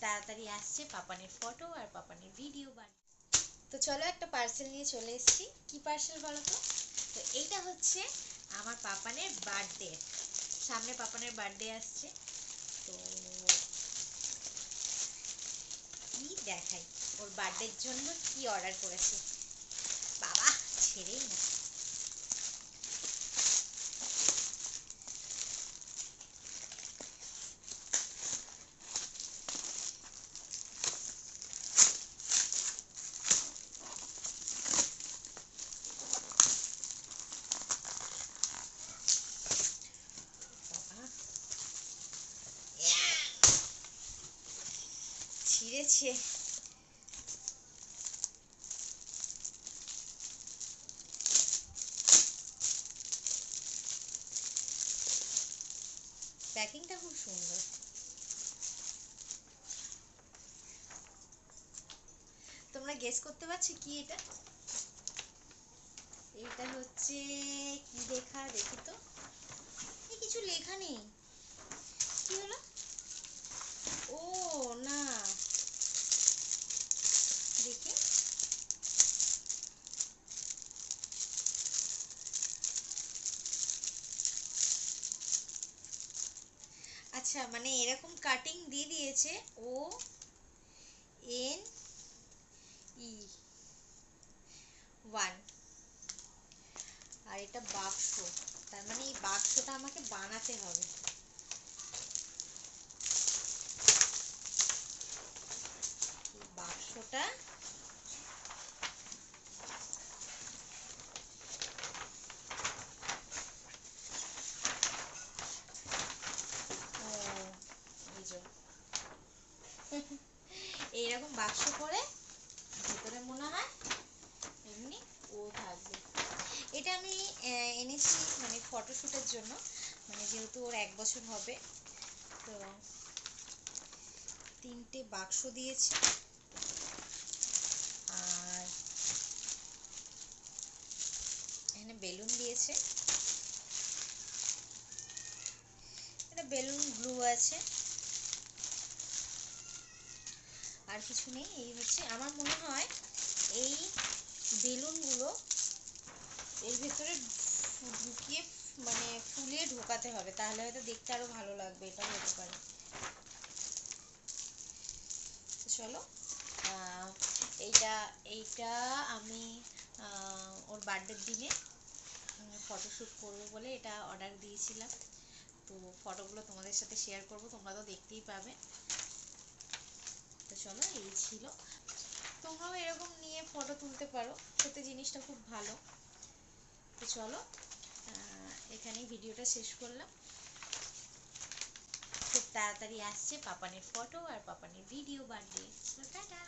তাড়াতাড়ি আসছে পাপানের ফটো আর পাপানের ভিডিও বানিয়ে। তো চলো একটা পার্সেল নিয়ে চলে এসেছি। কি পার্সেল বলো তো? তো এইটা হচ্ছে আমার পাপানের বার্থডে। সামনে পাপানের বার্থডে আসছে, তো কি দেখাই ওর বার্থডের জন্য কি অর্ডার করেছে। বাবা ছেড়েই না। ছিঁড়েছে। প্যাকিংটা খুব সুন্দর। তোমরা গেস করতে পারছো কি এটা? এটা হচ্ছে কি লেখা দেখি তো। কিছু লেখা নেই, কি হলো? ও না, দেখি। আচ্ছা, মানে এরকম কাটিং দিয়ে দিয়েছে, ও এন ই 1। আর এটা বাক্স, তার মানে এই বাক্সটা আমাকে বানাতে হবে। এই বাক্সটা এইরকম বাক্স করে ভেতরে মনে হয় এমনি ও থাকবে। এটা আমি এনেছি মানে ফটোশ্যুটের জন্য, মানে যেহেতু ওর 1 বছর হবে, তো 3টে বাক্স দিয়েছে। আর এখানে বেলুন দিয়েছে, এটা বেলুন গ্লু আছে। আর কিছু নেই। এই হচ্ছে আমার মনে হয় এই বেলুনগুলো এর ভেতরে ঢুকিয়ে মানে ফুলিয়ে ঢোকাতে হবে, তাহলে হয়তো দেখতে আরো ভালো লাগবে, এটা হতে পারে। চলো, এইটা এইটা আমি ওর বার্থডের দিনে ফটোশ্যুট করবো বলে এটা অর্ডার দিয়েছিলাম। তো ফটোগুলো তোমাদের সাথে শেয়ার করব, তোমরা তো দেখতেই পাবে। তো চলো, এই ছিল। তোমরাও এরকম নিয়ে ফটো তুলতে পারো, সত্যি জিনিসটা খুব ভালো। তো চলো, এখানেই ভিডিওটা শেষ করলাম। খুব তাড়াতাড়ি আসছে পাপানের ফটো আর পাপানের ভিডিও বার্থডে। টাটা।